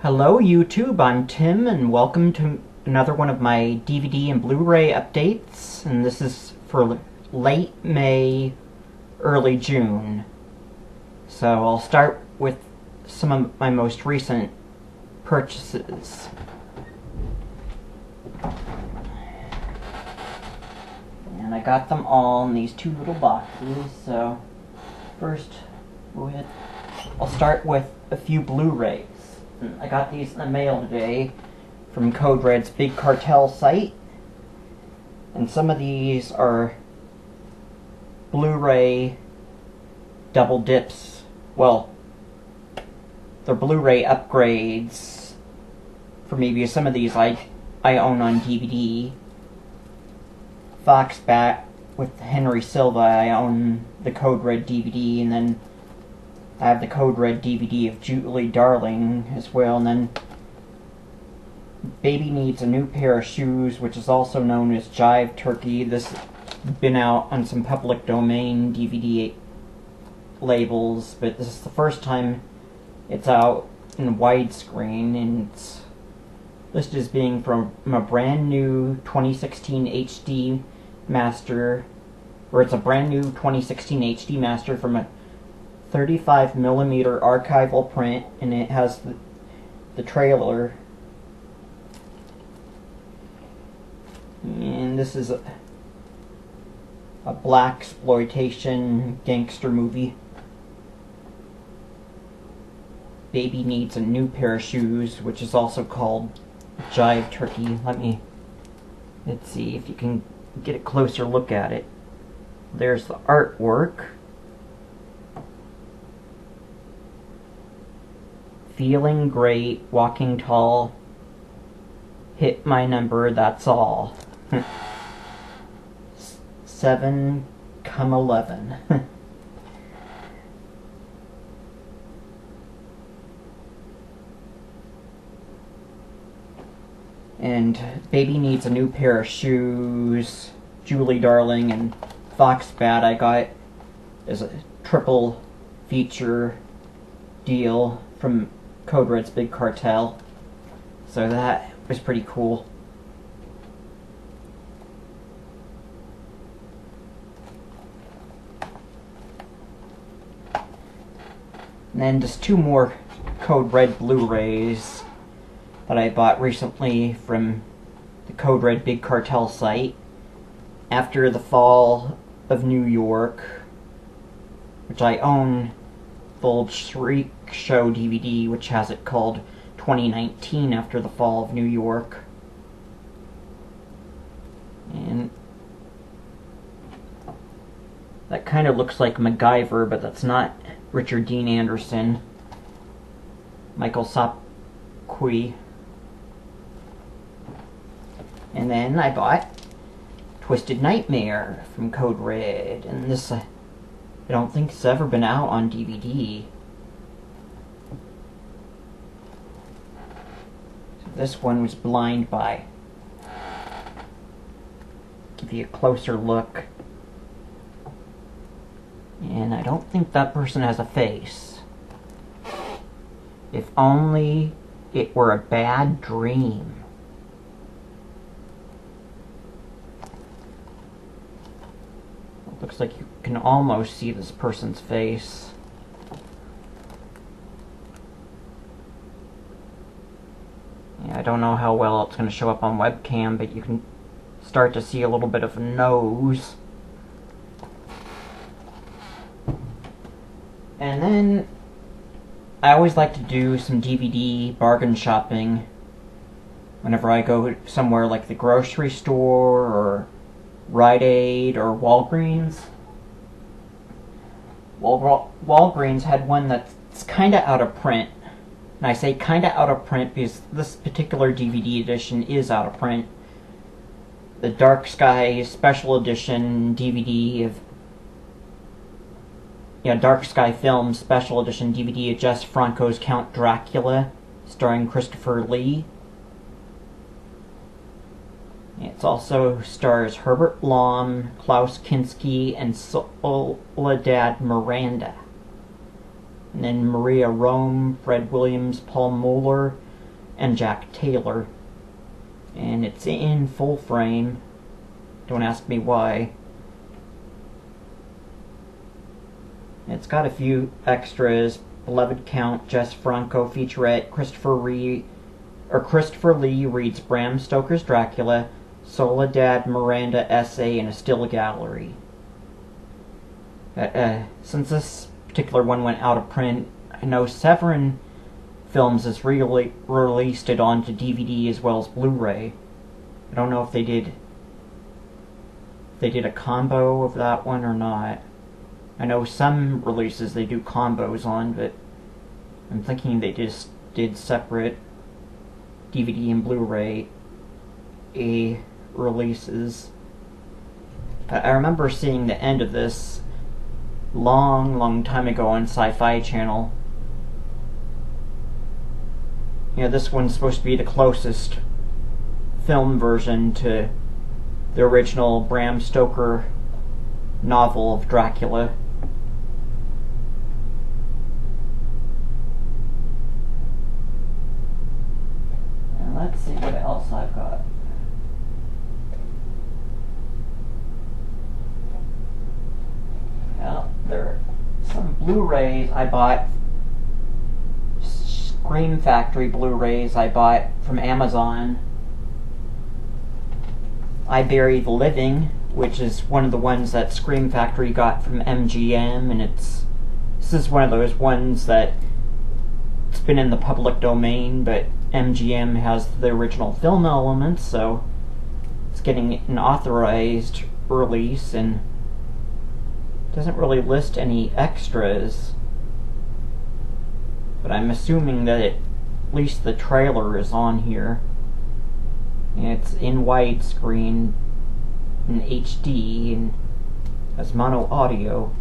Hello YouTube, I'm Tim and welcome to another one of my DVD and Blu-ray updates, and this is for late May, early June. So I'll start with some of my most recent purchases. And I got them all in these two little boxes, so first I'll start with a few Blu-rays. I got these in the mail today from Code Red's Big Cartel site, and some of these are Blu-ray double dips. Well, they're Blu-ray upgrades for maybe some of these I own on DVD. Foxbat with Henry Silva, I own the Code Red DVD, and then I have the Code Red DVD of Julie Darling as well, and then Baby Needs a New Pair of Shoes, which is also known as Jive Turkey. This has been out on some public domain DVD labels, but this is the first time it's out in widescreen, and it's listed as being from a brand new 2016 HD master, or it's a brand new 2016 HD master from a 35mm archival print, and it has the trailer. And this is a blaxploitation gangster movie. Baby Needs a New Pair of Shoes, which is also called Jive Turkey. Let's see if you can get a closer look at it. There's the artwork. Feeling great, walking tall, hit my number, that's all. 7 come 11. And Baby Needs a New Pair of Shoes, Julie Darling, and Foxbat I got as a triple feature deal from Code Red's Big Cartel. So that was pretty cool. And then just two more Code Red Blu-rays that I bought recently from the Code Red Big Cartel site. After the Fall of New York, which I own the old Shriek Show DVD, which has it called 2019 After the Fall of New York. And that kind of looks like MacGyver, but that's not Richard Dean Anderson. Michael Sopwith. And then I bought Twisted Nightmare from Code Red, and this I don't think it's ever been out on DVD. So this one was Blind By. Give you a closer look. And I don't think that person has a face. If only it were a bad dream. Looks like you can almost see this person's face. Yeah, I don't know how well it's going to show up on webcam, but you can start to see a little bit of a nose. And then I always like to do some DVD bargain shopping whenever I go somewhere like the grocery store or Rite Aid or Walgreens. Walgreens had one that's kind of out of print. And I say kind of out of print because this particular DVD edition is out of print. The Dark Sky Special Edition DVD of Dark Sky Films Special Edition DVD of Jess Franco's Count Dracula, starring Christopher Lee. It also stars Herbert Lom, Klaus Kinski, and Soledad Miranda. And then Maria Rome, Fred Williams, Paul Moeller, and Jack Taylor. And it's in full frame. Don't ask me why. It's got a few extras. Beloved Count, Jess Franco featurette, Christopher Lee reads Bram Stoker's Dracula, Soledad Miranda essay, and a still gallery. Since this particular one went out of print, I know Severin Films has released it onto DVD as well as Blu-ray. I don't know if they did a combo of that one or not. I know some releases they do combos on, but I'm thinking they just did separate DVD and Blu-ray releases. I remember seeing the end of this long time ago on Sci-Fi Channel. This one's supposed to be the closest film version to the original Bram Stoker novel of Dracula. And let's see what else I've got. Well, there are some Blu-rays I bought. Scream Factory Blu-rays I bought from Amazon. I Bury the Living, which is one of the ones that Scream Factory got from MGM, and this is one of those ones that it's been in the public domain, but MGM has the original film elements, so it's getting an authorized release and doesn't really list any extras. But I'm assuming that at least the trailer is on here. And it's in widescreen, in HD, and has mono audio.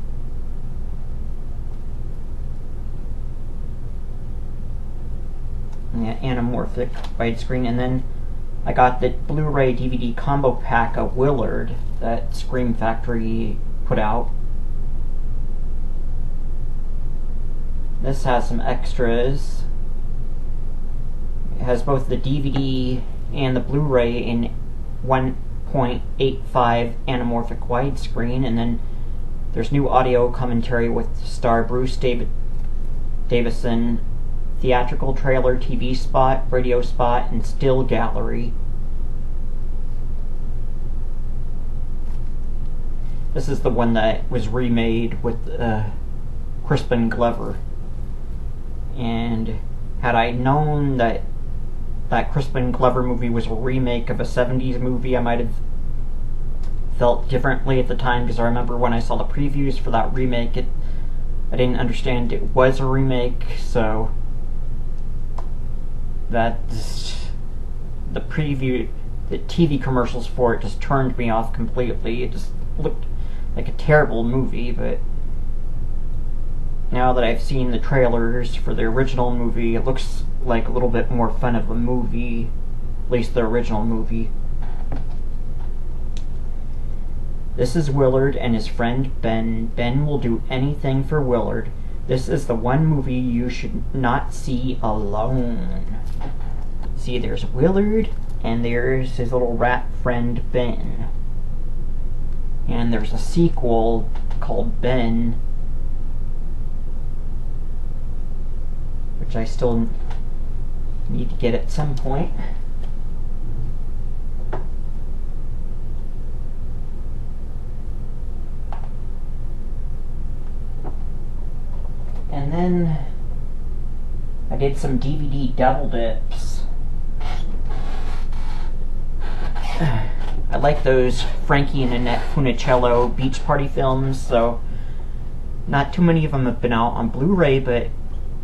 Yeah, anamorphic widescreen. And then I got the Blu-ray DVD combo pack of Willard that Scream Factory put out. This has some extras. It has both the DVD and the Blu-ray in 1.85 anamorphic widescreen, and then there's new audio commentary with star Bruce Davison, theatrical trailer, TV spot, radio spot, and still gallery. This is the one that was remade with Crispin Glover. And had I known that Crispin Glover movie was a remake of a 70s movie, I might have felt differently at the time, because I remember when I saw the previews for that remake, I didn't understand it was a remake, so the TV commercials for it just turned me off completely. It just looked like a terrible movie, but now that I've seen the trailers for the original movie, it looks like a little bit more fun of a movie, at least the original movie. This is Willard and his friend Ben. Ben will do anything for Willard. This is the one movie you should not see alone. See, there's Willard, and there's his little rat friend Ben. And there's a sequel called Ben, which I still need to get at some point. And then I did some DVD double dips. I like those Frankie and Annette Funicello beach party films, so not too many of them have been out on Blu-ray, but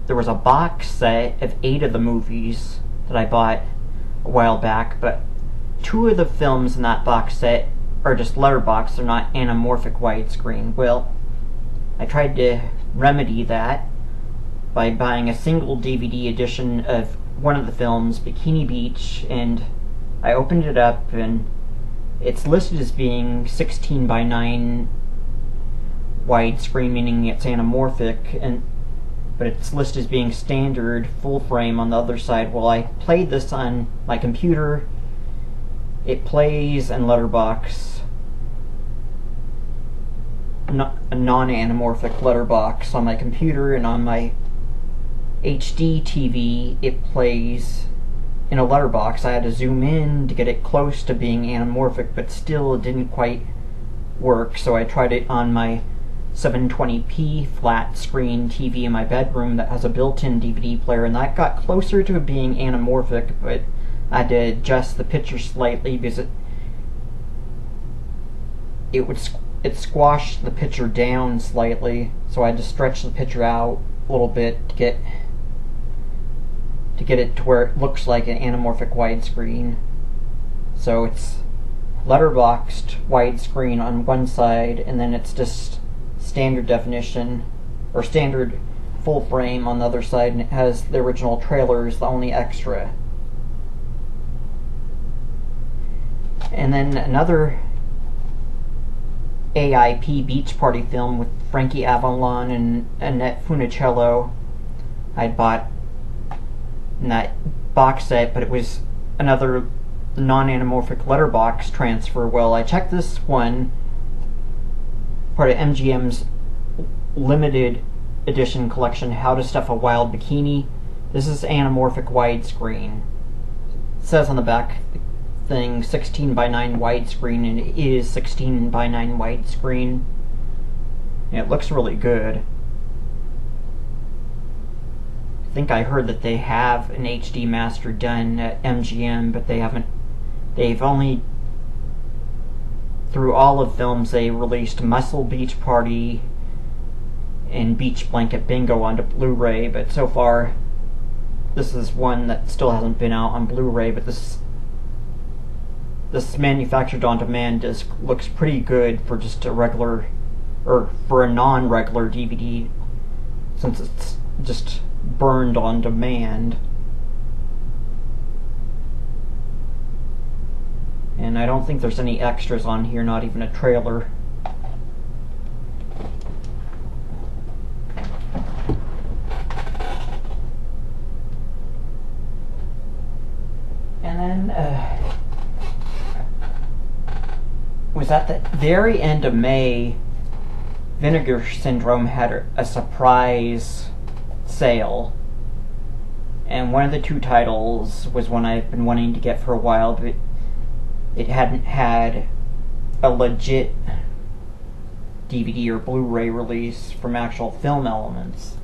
there was a box set of 8 of the movies that I bought a while back, but 2 of the films in that box set are just letterbox, they're not anamorphic widescreen. Well, I tried to remedy that by buying a single DVD edition of one of the films, Bikini Beach, and I opened it up and it's listed as being 16:9 widescreen, meaning it's anamorphic, and but it's listed as being standard full frame on the other side. Well, I played this on my computer. It plays in letterbox, a non-anamorphic letterbox on my computer, and on my HD TV it plays in a letterbox. I had to zoom in to get it close to being anamorphic, but still it didn't quite work, so I tried it on my 720p flat screen TV in my bedroom that has a built-in DVD player, and that got closer to being anamorphic, but I had to adjust the picture slightly because it squashed the picture down slightly, so I had to stretch the picture out a little bit to get it to where it looks like an anamorphic widescreen. So it's letterboxed widescreen on one side, and then it's just standard definition or standard full frame on the other side, and it has the original trailer as the only extra. And then another AIP beach party film with Frankie Avalon and Annette Funicello I'd bought in that box set, but it was another non-anamorphic letterbox transfer. Well, I checked this one, part of MGM's limited edition collection, How to Stuff a Wild Bikini. This is anamorphic widescreen. It says on the back thing 16:9 widescreen, and it is 16:9 widescreen. And it looks really good. I think I heard that they have an HD master done at MGM, but they've only, through all of films, they released Muscle Beach Party and Beach Blanket Bingo onto Blu-ray, but so far this is one that still hasn't been out on Blu-ray, but this manufactured on demand disc looks pretty good for just a regular, or for a non-regular DVD, since it's just burned on demand. And I don't think there's any extras on here, not even a trailer. And then was at the very end of May, Vinegar Syndrome had a surprise sale, and one of the two titles was one I've been wanting to get for a while, but it hadn't had a legit DVD or Blu-ray release from actual Film Elements.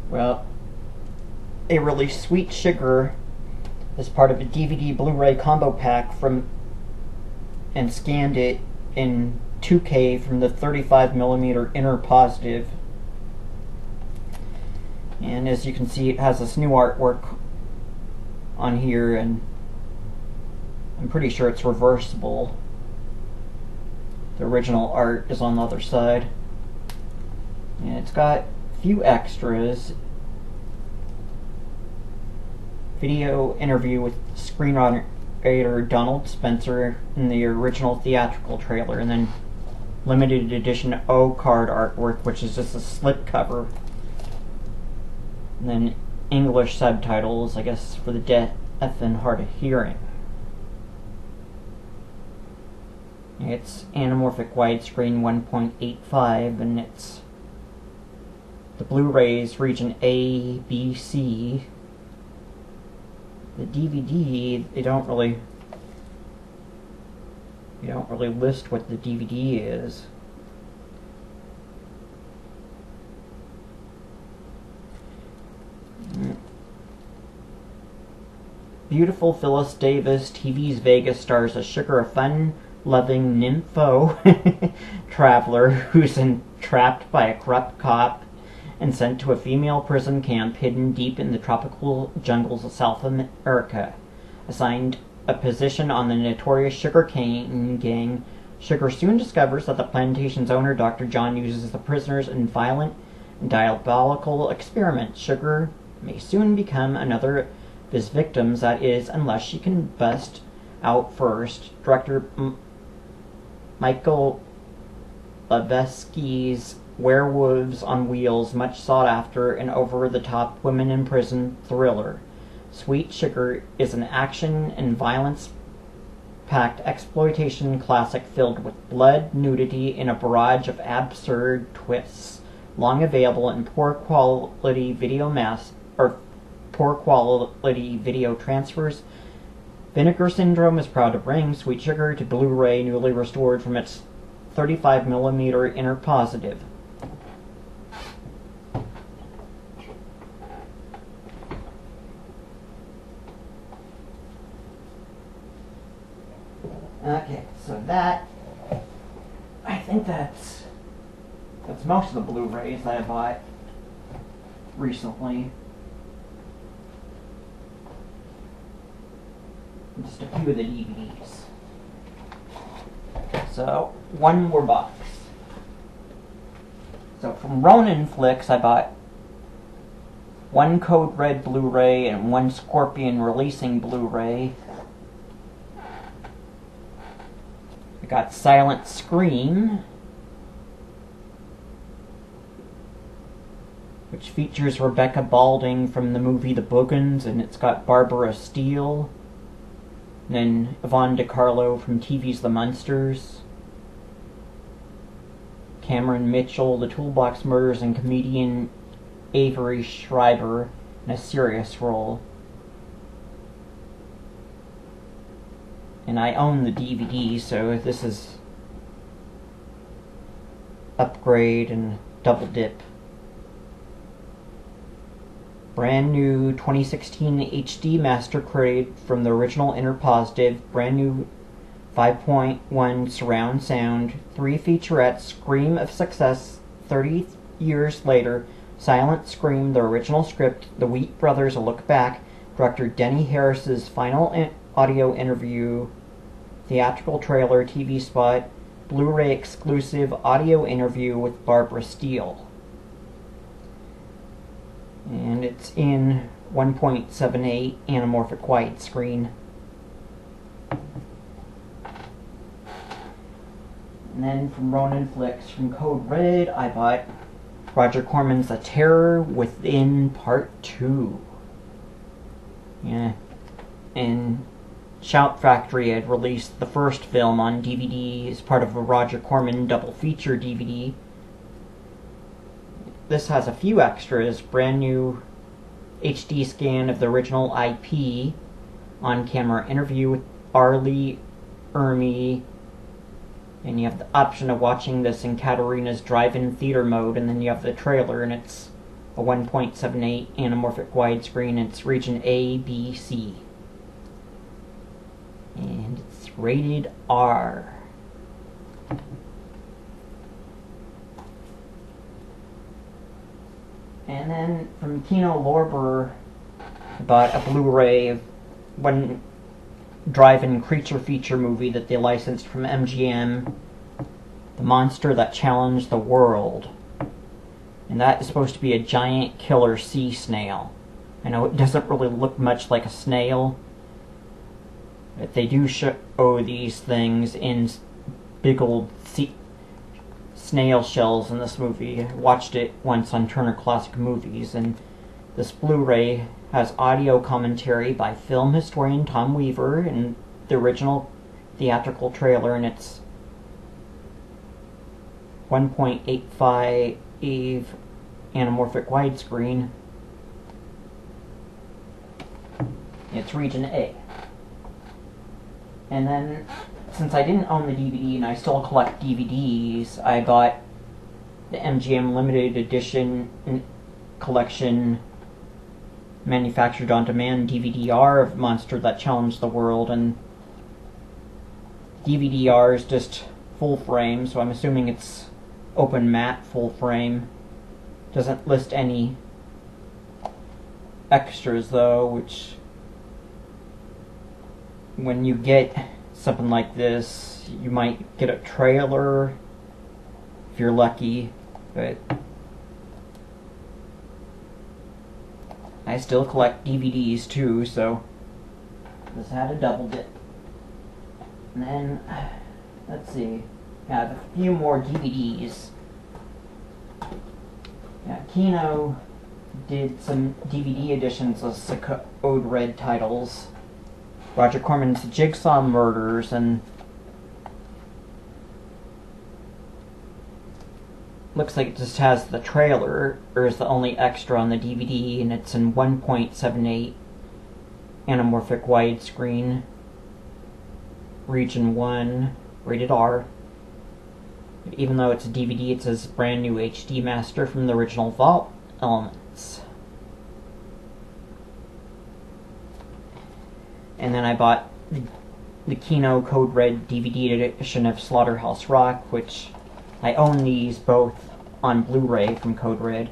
Well, they released Sweet Sugar as part of a DVD Blu-ray combo pack and scanned it in 2K from the 35mm inner positive. And as you can see, it has this new artwork on here, and I'm pretty sure it's reversible. The original art is on the other side. And it's got a few extras. Video interview with screenwriter Donald Spencer in the original theatrical trailer, and then limited edition O card artwork, which is just a slipcover. And then English subtitles, I guess, for the deaf and hard of hearing. It's anamorphic widescreen 1.85, and it's the Blu-rays region A, B, C. The DVD, they don't really list what the DVD is. Beautiful Phyllis Davis, TV's Vegas, stars a sugar fun-loving nympho traveler who's entrapped by a corrupt cop and sent to a female prison camp hidden deep in the tropical jungles of South America. Assigned a position on the notorious sugar cane gang, Sugar soon discovers that the plantation's owner, Dr. John, uses the prisoners in violent and diabolical experiments. Sugar may soon become another of his victims, that is, unless she can bust out first. Director Michael Levesky's werewolves on wheels, much sought after and over-the-top women in prison thriller. Sweet Sugar is an action and violence-packed exploitation classic filled with blood, nudity, and a barrage of absurd twists. Long available in poor quality video transfers, Vinegar Syndrome is proud to bring Sweet Sugar to Blu-ray, newly restored from its 35mm inner positive. Okay, so I think that's most of the Blu-rays that I bought recently. Just a few of the DVDs. So, one more box. So from Ronin Flicks, I bought one Code Red Blu-ray and one Scorpion Releasing Blu-ray. I got Silent Scream, which features Rebecca Balding from the movie The Boogans, and it's got Barbara Steele, and then Yvonne DiCarlo from TV's The Munsters, Cameron Mitchell, The Toolbox Murders, and comedian Avery Schreiber in a serious role. And I own the DVD, so this is upgrade and double dip. Brand new 2016 HD Master Grade from the original Inner Positive, brand new 5.1 surround sound, 3 featurettes, Scream of Success, 30 years later, Silent Scream, the original script, The Wheat Brothers, A Look Back, director Denny Harris's final audio interview, theatrical trailer, TV spot, Blu-ray exclusive audio interview with Barbara Steele. And it's in 1.78 anamorphic widescreen. And then from Ronin Flicks, from Code Red, I bought Roger Corman's The Terror Within Part 2. Yeah. And Shout Factory had released the first film on DVD as part of a Roger Corman double feature DVD. This has a few extras, brand new HD scan of the original IP, on-camera interview with Arlie Ermey, and you have the option of watching this in Katarina's drive-in theater mode, and then you have the trailer, and it's a 1.78 anamorphic widescreen, it's region A, B, C. And it's rated R. And then from Kino Lorber, I bought a Blu-ray of one drive-in creature feature movie that they licensed from MGM, The Monster That Challenged the World. And that is supposed to be a giant killer sea snail. I know it doesn't really look much like a snail, but they do show these things in big old snail shells in this movie. I watched it once on Turner Classic Movies, and this Blu-ray has audio commentary by film historian Tom Weaver and the original theatrical trailer, and it's 1.85 anamorphic widescreen. It's region A. And then, since I didn't own the DVD and I still collect DVDs, I bought the MGM limited edition collection manufactured on demand DVD-R of Monster That Challenged the World, and DVD-R is just full frame, so I'm assuming it's open matte full frame. Doesn't list any extras though, which when you get something like this, you might get a trailer if you're lucky, but I still collect DVDs too, so this had a double dip. And then, let's see, I have a few more DVDs. Yeah, Kino did some DVD editions of Code Red titles. Roger Corman's Jigsaw Murders, and looks like it just has the trailer, or is the only extra on the DVD, and it's in 1.78 anamorphic widescreen, region 1, rated R. Even though it's a DVD, it says brand new HD master from the original Vault elements. And then I bought the Kino Code Red DVD edition of Slaughterhouse Rock, which I own these both on Blu-ray from Code Red.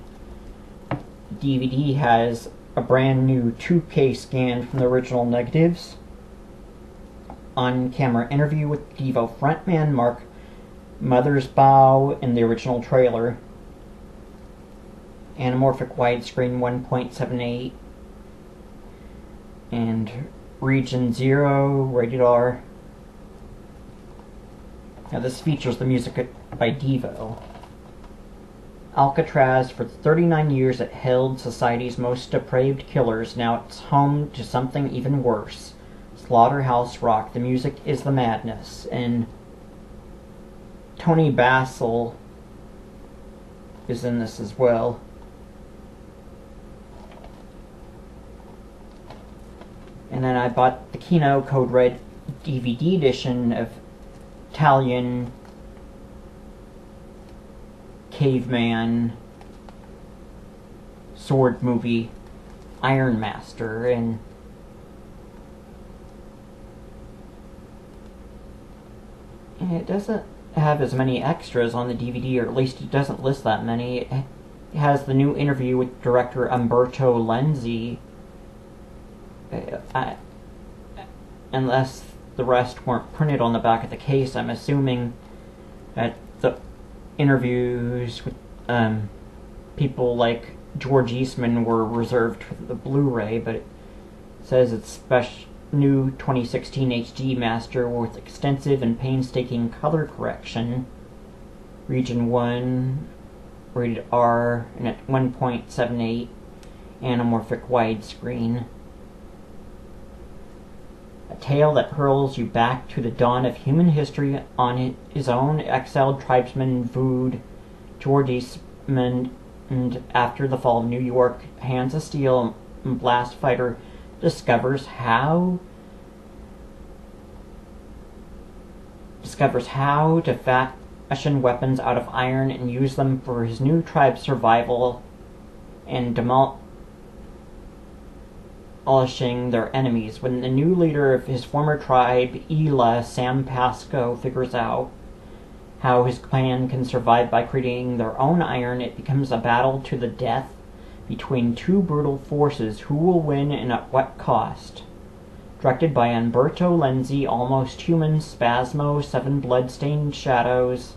DVD has a brand new 2K scan from the original negatives, on-camera interview with Devo frontman Mark Mothersbaugh in the original trailer, anamorphic widescreen 1.78, and region 0, rated R. Now this features the music by Devo. Alcatraz, for 39 years it held society's most depraved killers. Now it's home to something even worse. Slaughterhouse Rock, the music is the madness. And Tony Basil is in this as well. And then I bought the Kino Code Red DVD edition of Italian caveman sword movie Iron Master, and it doesn't have as many extras on the DVD, or at least it doesn't list that many. It has the new interview with director Umberto Lenzi, unless the rest weren't printed on the back of the case. I'm assuming that the interviews with people like George Eastman were reserved for the Blu-ray, but it says it's special new 2016 HD master with extensive and painstaking color correction, region 1, rated R, and at 1.78 anamorphic widescreen. A tale that hurls you back to the dawn of human history. On his own, exiled tribesman vooed George Eastman, and after the fall of New York, Hands of Steel and Blast Fighter discovers how to fashion weapons out of iron and use them for his new tribe's survival and demolishing their enemies. When the new leader of his former tribe, Ela, Sam Pasco, figures out how his clan can survive by creating their own iron, it becomes a battle to the death between two brutal forces. Who will win and at what cost? Directed by Umberto Lenzi, Almost Human, Spasmo, Seven Bloodstained Shadows,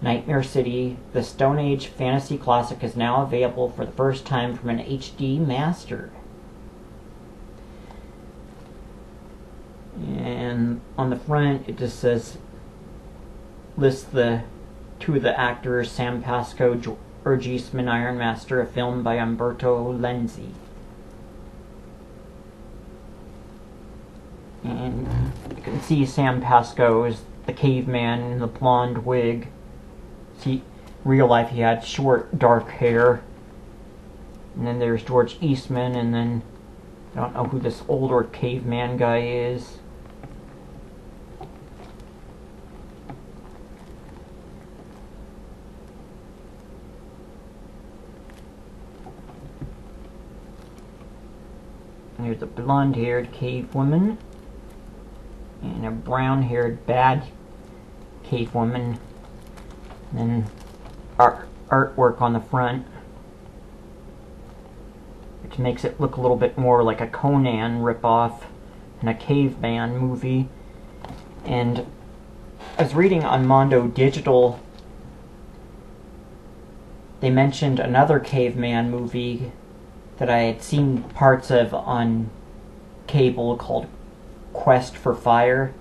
Nightmare City, the Stone Age fantasy classic is now available for the first time from an HD master. And on the front it just says, lists the two of the actors, Sam Pasco, George Eastman, Iron Master, a film by Umberto Lenzi. And you can see Sam Pasco is the caveman in the blonde wig. See, real life he had short, dark hair. And then there's George Eastman, and then I don't know who this older caveman guy is. There's a blonde-haired cave woman and a brown-haired bad cave woman. And then artwork on the front, which makes it look a little bit more like a Conan ripoff and a caveman movie. And I was reading on Mondo Digital, they mentioned another caveman movie that I had seen parts of on cable called Quest for Fire.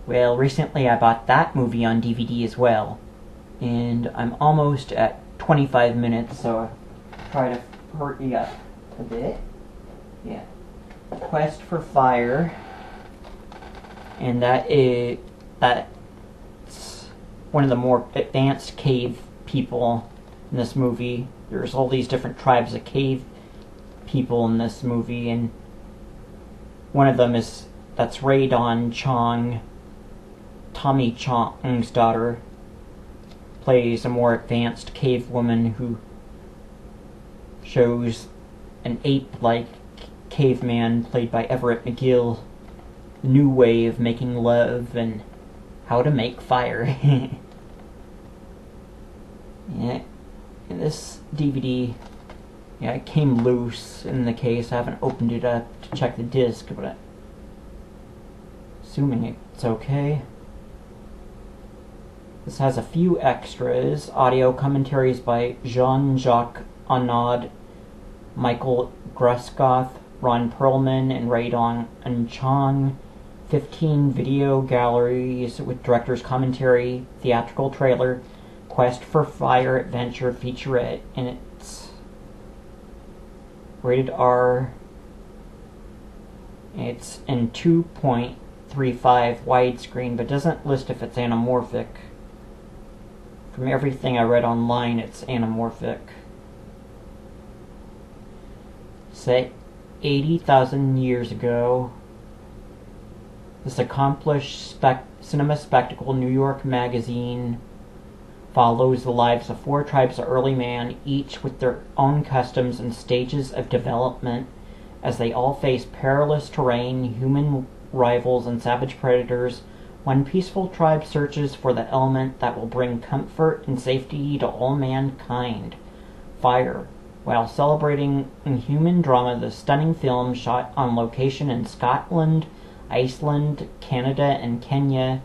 Well, recently I bought that movie on DVD as well, and I'm almost at 25 minutes, so I try to hurry up a bit. Yeah. Quest for Fire. And that's one of the more advanced cave people in this movie. There's all these different tribes of cave people in this movie, and one of them that's Ray Dawn Chong. Tommy Chong's daughter plays a more advanced cave woman who shows an ape-like caveman played by Everett McGill the new way of making love and how to make fire. Yeah, and this DVD, yeah, it came loose in the case. I haven't opened it up to check the disc, but I'm assuming it's okay. This has a few extras. Audio commentaries by Jean-Jacques Annaud, Michael Gruskoth, Ron Perlman, and Ray Dawn and Chong. 15 video galleries with director's commentary, theatrical trailer, Quest for Fire adventure featurette, and it's rated R. It's in 2.35 widescreen, but doesn't list if it's anamorphic. From everything I read online, it's anamorphic. Set 80,000 years ago, this accomplished cinema spectacle New York Magazine follows the lives of 4 tribes of early man, each with their own customs and stages of development, as they all face perilous terrain, human rivals, and savage predators. One peaceful tribe searches for the element that will bring comfort and safety to all mankind: fire. While celebrating human drama, the stunning film, shot on location in Scotland, Iceland, Canada, and Kenya,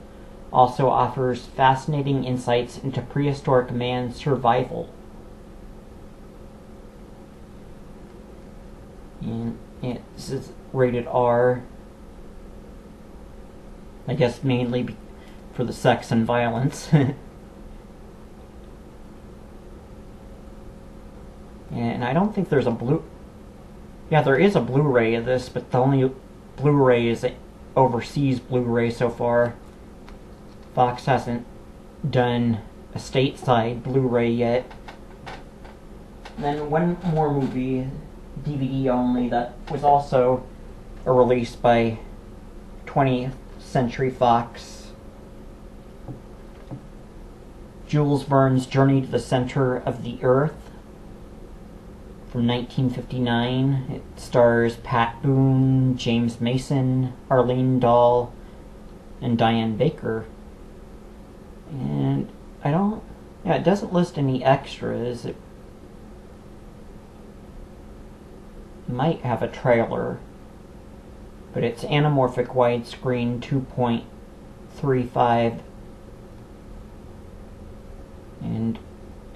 also offers fascinating insights into prehistoric man's survival. And this is rated R. I guess mainly for the sex and violence. And I don't think there's a Yeah, there is a Blu-ray of this, but the only Blu-ray is an overseas Blu-ray so far. Fox hasn't done a stateside Blu-ray yet. And then one more movie, DVD only, that was also a release by 20th Century Fox. Jules Verne's Journey to the Center of the Earth from 1959. It stars Pat Boone, James Mason, Arlene Dahl, and Diane Baker. And it doesn't list any extras. It might have a trailer, but it's anamorphic widescreen 2.35 and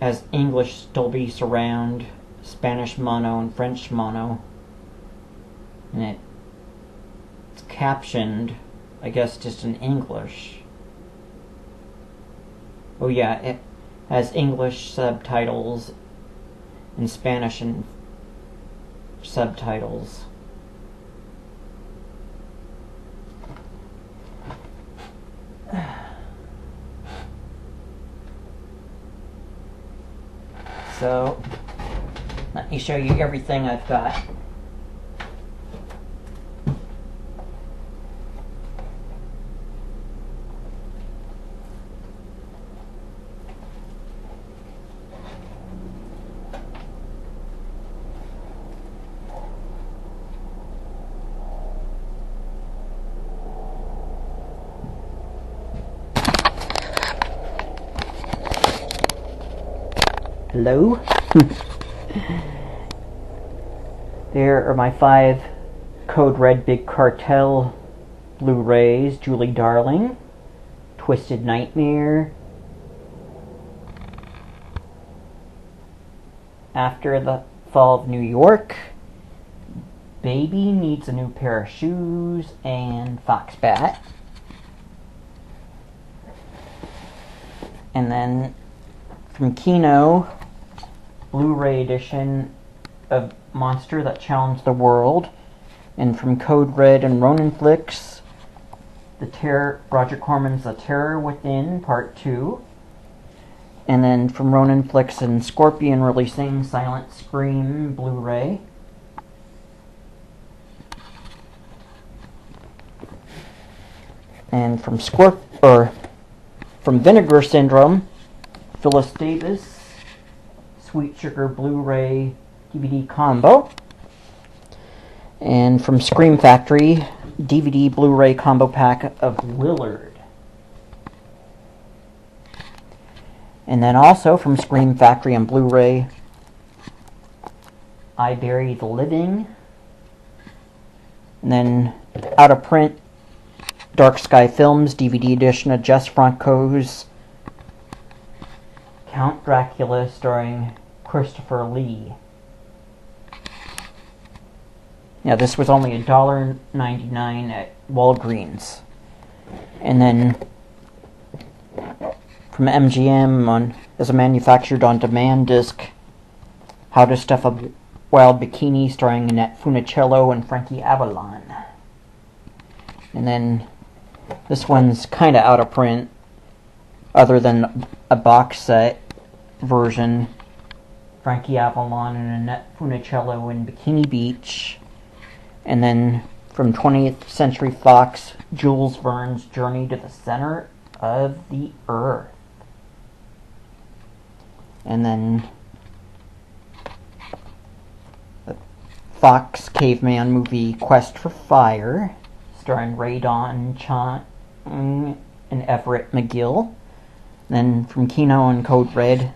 has English Dolby Surround, Spanish mono, and French mono. And it's captioned, I guess, just in English. Oh yeah, it has English subtitles and Spanish and subtitles. So, let me show you everything I've got. Hello? There are my 5 Code Red Big Cartel Blu-rays: Julie Darling, Twisted Nightmare, After the Fall of New York, Baby Needs a New Pair of Shoes, and Foxbat. And then from Kino, Blu-ray edition of Monster That Challenged the World. And from Code Red and Ronin Flicks, Roger Corman's The Terror Within, Part 2. And then from Ronin Flicks and Scorpion releasing Silent Scream Blu-ray. And from Vinegar Syndrome, Phyllis Davis, Sweet Sugar Blu-ray DVD combo. And from Scream Factory, DVD Blu-ray combo pack of Willard. And then also from Scream Factory and Blu-ray, I Bury the Living. And then out of print, Dark Sky Films DVD edition of Jess Franco's Count Dracula starring Christopher Lee. Yeah, this was only $1.99 at Walgreens. And then from MGM as a manufactured on-demand disc, How to Stuff a Wild Bikini starring Annette Funicello and Frankie Avalon. And then this one's kind of out of print, other than a box set version. Frankie Avalon and Annette Funicello in Bikini Beach. And then from 20th Century Fox, Jules Verne's Journey to the Center of the Earth. And then the Fox Caveman movie Quest for Fire, starring Ray Don Chang and Everett McGill. Then from Kino and Code Red,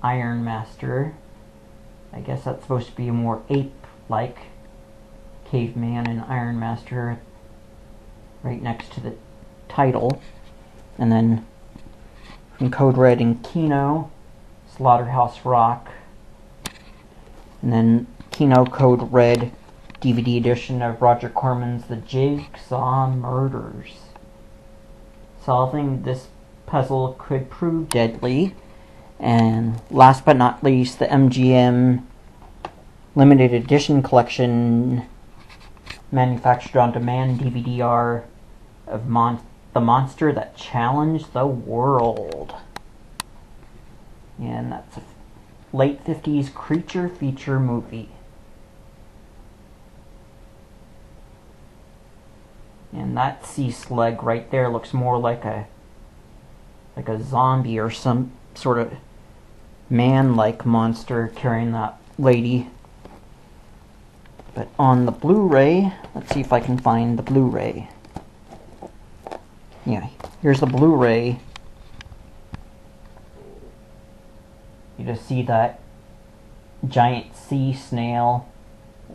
Iron Master. I guess that's supposed to be a more ape-like Caveman and Iron Master right next to the title. And then from Code Red and Kino, Slaughterhouse Rock. And then Kino Code Red DVD edition of Roger Corman's The Jigsaw Murders. Solving this puzzle could prove deadly. And last but not least, the MGM limited edition collection manufactured on demand DVD-R of The Monster That Challenged the World. And that's a late 50s creature feature movie. And that sea slug right there looks more like a zombie or some sort of man-like monster carrying that lady. But on the Blu-ray, let's see if I can find the Blu-ray. Yeah, here's the Blu-ray. You just see that giant sea snail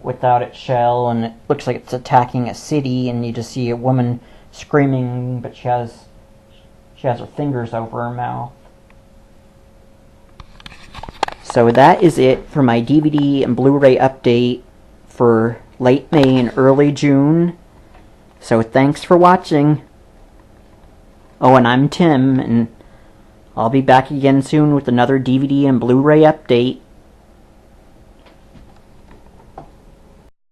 without its shell, and it looks like it's attacking a city, and you just see a woman screaming, but she has her fingers over her mouth. So that is it for my DVD and Blu-ray update for late May and early June. So thanks for watching. Oh, and I'm Tim, and I'll be back again soon with another DVD and Blu-ray update.